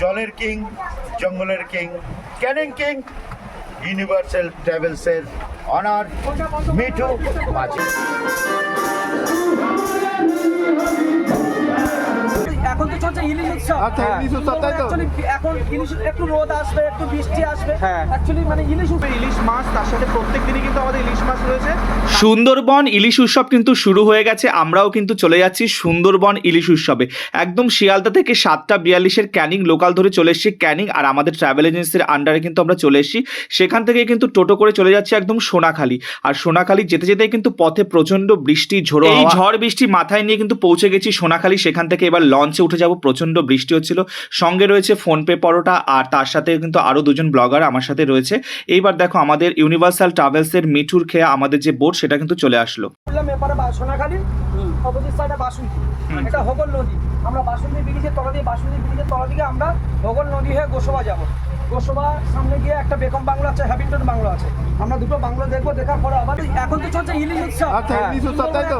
জলের কিং, জঙ্গলের king, Canning king, universal ট্রাভেলসের অনার মিঠু মাঝি। এখন তো চলছে ইলিশ উৎসব। আচ্ছা, ইলিশ উৎসব, তাই তো? Actually এখন ইলিশ একটু রোদ আসবে, একটু বৃষ্টি আসবে, অ্যাকচুয়ালি মানে ইলিশ মাছ, তার সাথে প্রত্যেক দিনই কিন্তু আমাদের ইলিশ মাছ রয়েছে। সুন্দরবন ইলিশ উৎসব কিন্তু শুরু হয়ে গেছে। আমরাও কিন্তু চলে যাচ্ছি সুন্দরবন ইলিশ উৎসবে। একদম শিয়ালদা থেকে 7:42 ক্যানিং লোকাল ধরে চলে এসেছি ক্যানিং, আর আমাদের ট্রাভেল এজেন্সির আন্ডারে কিন্তু আমরা চলে এসেছি। সেখান থেকে কিন্তু টোটো করে চলে যাচ্ছি একদম সোনাখালি। আর সোনাখালি যেতে যেতে কিন্তু পথে প্রচন্ড বৃষ্টি, ঝোড়ো এই ঝড় বৃষ্টি মাথায় নিয়ে কিন্তু পৌঁছে গেছি সোনাখালি। সেখান থেকে এবার লঞ্চে উঠে যাব। প্রচন্ড বৃষ্টি হচ্ছিল, সঙ্গে রয়েছে ফোনপে পরোটা, আর তার সাথে কিন্তু আরো দুজন ব্লগার আমার সাথে রয়েছে। এইবার দেখো আমাদের ইউনিভার্সাল ট্রাভেলসের মিঠুর খেয়ে আমাদের যে বোট সেটা কিন্তু চলে আসলো। এপারে সোনাখালি, অপোজিট সাইডে বাসন্তী, এটা হোগল নদী। আমরা বাসন্তী ব্রিজের তলা দিয়ে, বাসন্তী ব্রিজের তলা দিকে আমরা হোগল নদী হয়ে গোসবা যাব। গোসবা সামনে গিয়ে একটা বেগম বাংলো আছে, হ্যাবিংটন বাংলো আছে। আমরা দুটো বাংলো দেখবো, দেখার পরে আবার এখন তো চলছে ইলিশ উৎসব। আচ্ছা, ইলিশ উৎসব, তাই তো?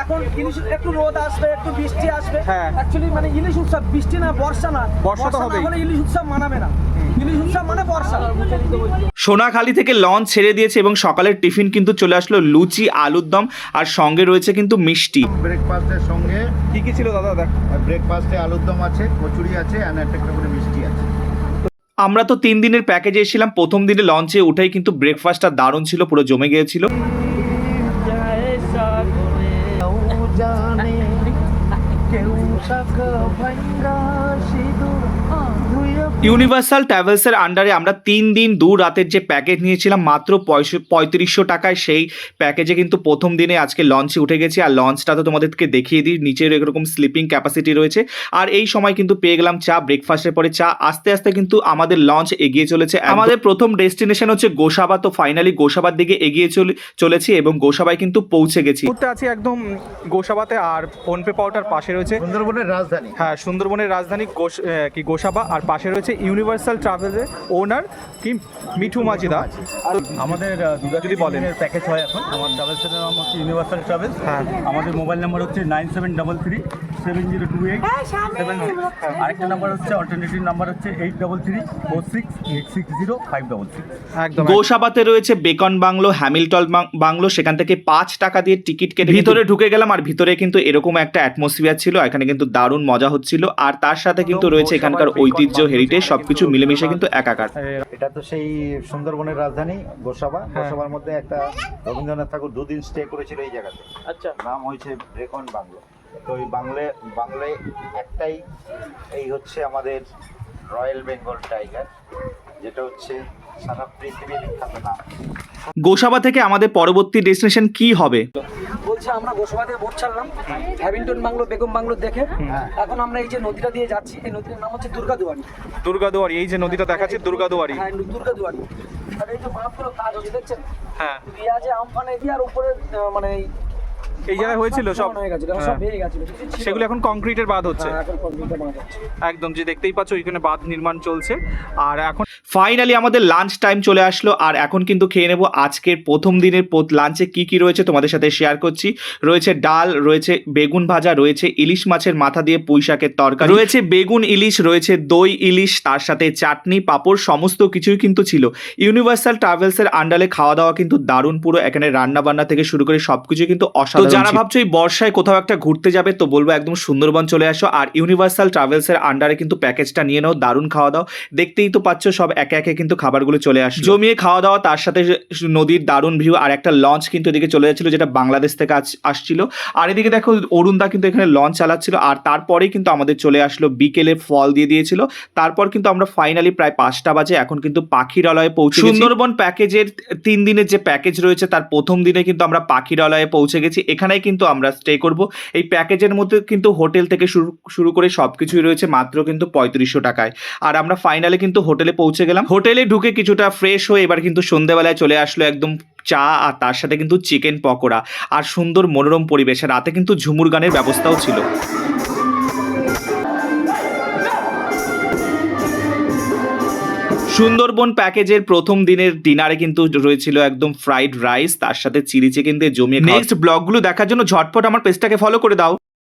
এখন ইলিশ একটু রোদ আসবে, একটু বৃষ্টি আসবে, অ্যাকচুয়ালি মানে ইলিশ উৎসব, বৃষ্টি না বর্ষা না, বর্ষা তো হবেই। হলে ইলিশ উৎসব মানাবে না। ইলিশ উৎসব মানে বর্ষা। সোনাখালি থেকে লঞ্চ ছেড়ে দিয়েছে এবং সকালের টিফিন কিন্তু চলে আসলো, লুচি, আলুর দম, আর সঙ্গে রয়েছে কিন্তু মিষ্টি। ব্রেকফাস্টের সঙ্গে কি কি ছিল দাদা? দেখ, ব্রেকফাস্টে আলুর দম আছে, কচুরি আছে, আর একটা করে মিষ্টি আছে। আমরা তো 3 দিনের প্যাকেজে এসেছিলাম। প্রথম দিনে লঞ্চে উঠেই কিন্তু ব্রেকফাস্টটা দারুণ ছিল, পুরো জমে গিয়েছিল। ইউনিভার্সাল ট্রাভেলসের আন্ডারে আমরা 3 দিন 2 রাতের যে প্যাকেজ নিয়েছিলাম মাত্র 3500 টাকায়, সেই প্যাকেজে কিন্তু প্রথম দিনে আজকে লঞ্চে উঠে গেছি। আর লঞ্চটা তো তোমাদেরকে দেখিয়ে দিই, নিচের এরকম স্লিপিং ক্যাপাসিটি রয়েছে। আর এই সময় কিন্তু পেয়ে গেলাম চা, ব্রেকফাস্টের পরে চা। আস্তে আস্তে কিন্তু আমাদের লঞ্চ এগিয়ে চলেছে। আমাদের প্রথম ডেস্টিনেশন হচ্ছে গোসাবা। তো ফাইনালি গোসাবার দিকে এগিয়ে চলেছি এবং গোসাবায় কিন্তু পৌঁছে গেছি। ঘুরতে আছি একদম গোসাবাতে, আর ফোনপে পাওয়াটার পাশে রয়েছে সুন্দরবনের রাজধানী। হ্যাঁ, সুন্দরবনের রাজধানী গোসাবা, আর পাশে রয়েছে ইউনিভার্সাল ট্রাভেলের ওনার কি মিঠু মাঝিদা। আর আমাদের যদি বলেন প্যাকেজ হয় এখন, আমার ট্রাভেলসের নাম হচ্ছে ইউনিভার্সাল ট্রাভেলস। আমাদের মোবাইল নাম্বার হচ্ছে 97337028 7। আরেকটা নাম্বার হচ্ছে অল্টারনেটিভ নাম্বার হচ্ছে 8346860566। একদম গোসাবাতে রয়েছে বেকন বাংলো, হ্যামিল্টন বাংলো। সেখান থেকে 5 টাকা দিয়ে টিকিট কেটে ভিতরে ঢুকে গেলাম। আর ভিতরে কিন্তু এরকম একটা অ্যাটমসফিয়ার ছিল, এখানে কিন্তু দারুণ মজা হচ্ছিল। আর তার সাথে কিন্তু রয়েছে এখানকার ঐতিহ্য, হেরিটেজ, সবকিছু মিলেমিশে কিন্তু একাকার। এটা তো সেই সুন্দরবনের রাজধানী গোসাবা। গোসাবার মধ্যে একটা রবীন্দ্রনাথ ঠাকুর 2 দিন স্টে করেছিল এই জায়গাতে। আচ্ছা, নাম হয়েছে ব্রেকন বাংলো। তো ওই বাংলায় একটাই, এই হচ্ছে আমাদের রয়্যাল বেঙ্গল টাইগার, যেটা হচ্ছে সারা পৃথিবীর বিখ্যাত নাম। গোসাবা থেকে আমাদের পরবর্তী ডেস্টিনেশন কি হবে? বলছে আমরা গোসবা থেকে বোট ছাড়লাম, হ্যাবিংটন বাংলো, বেগম বাংলো দেখে। এখন আমরা এই যে নদীটা দিয়ে যাচ্ছি, এই নদীর নাম হচ্ছে দুর্গাদুয়ারি। দুর্গাদুয়ারি, এই যে নদীটা দেখাচ্ছে দুর্গাদুয়ারি। হ্যাঁ, দুর্গাদুয়ারি। আর এই যে মাপগুলো কাজ হচ্ছে দেখছেন, হ্যাঁ, পেঁয়াজে আমফানে দিয়ে, আর উপরে মানে এই জায়গায় হয়েছিল সব হয়ে গেছিল, সব ভেঙে গেছিল, সেগুলো এখন কংক্রিটের বাঁধ হচ্ছে। এখন কমপ্লিট বানানো হচ্ছে একদম, যে দেখতেই পাচ্ছ এখানে বাঁধ নির্মাণ চলছে। আর এখন ফাইনালি আমাদের লাঞ্চ টাইম চলে আসলো। আর এখন কিন্তু খেয়ে নেবো আজকের প্রথম দিনের লাঞ্চে কি কি রয়েছে তোমাদের সাথে শেয়ার করছি। রয়েছে ডাল, রয়েছে বেগুন ভাজা, রয়েছে ইলিশ মাছের মাথা দিয়ে পুঁই শাকের তরকারি, রয়েছে বেগুন ইলিশ, রয়েছে দই ইলিশ, তার সাথে চাটনি, পাঁপড়, সমস্ত কিছুই কিন্তু ছিল। ইউনিভার্সাল ট্রাভেলসের আন্ডারে খাওয়া দাওয়া কিন্তু দারুণ, পুরো এখানে রান্না বান্না থেকে শুরু করে সবকিছু কিন্তু অসাধারণ। যারা ভাবছো এই বর্ষায় কোথাও একটা ঘুরতে যাবে, তো বলবো একদম সুন্দরবন চলে আসো। আর ইউনিভার্সাল ট্রাভেলসের আন্ডারে কিন্তু প্যাকেজটা নিয়ে নাও, দারুণ খাওয়া দাওয়া। দেখতেই তো পাচ্ছ সব একে একে কিন্তু খাবারগুলো চলে আসে, জমিয়ে খাওয়া দাওয়া, তার সাথে নদীর দারুণ ভিউ। আর একটা লঞ্চ কিন্তু এদিকে চলে যাচ্ছিল, যেটা বাংলাদেশ থেকে আসছিল। আর এদিকে দেখো অরুণদা কিন্তু এখানে লঞ্চ চালাচ্ছিল। আর তারপরেই কিন্তু আমাদের চলে আসলো বিকেলে, ফল দিয়ে দিয়েছিল। তারপর কিন্তু আমরা ফাইনালি প্রায় 5টা বাজে এখন কিন্তু পাখিরালয়ে পৌঁছে গেছি। সুন্দরবন প্যাকেজের 3 দিনের যে প্যাকেজ রয়েছে তার প্রথম দিনে কিন্তু আমরা পাখিরালয়ে পৌঁছে গেছি। এখানেই কিন্তু আমরা স্টে করব। এই প্যাকেজের মধ্যে কিন্তু হোটেল থেকে শুরু করে সবকিছুই রয়েছে মাত্র কিন্তু 3500 টাকায়। আর আমরা ফাইনালি কিন্তু হোটেলে পৌঁছে গেলাম। হোটেলে ঢুকে কিছুটা ফ্রেশ হয়ে এবার কিন্তু সন্ধ্যেবেলায় চলে আসলো একদম চা, আর তার সাথে কিন্তু চিকেন পকোড়া, আর সুন্দর মনোরম পরিবেশ। রাতে কিন্তু ঝুমুর গানের ব্যবস্থাও ছিল। সুন্দরবন প্যাকেজের প্রথম দিনের ডিনারে কিন্তু রয়েছিল একদম ফ্রাইড রাইস, তার সাথে চিলি চিকেন দিয়ে জমিয়ে। নেক্সট ব্লগগুলো দেখার জন্য ঝটপট আমার পেজটাকে ফলো করে দাও।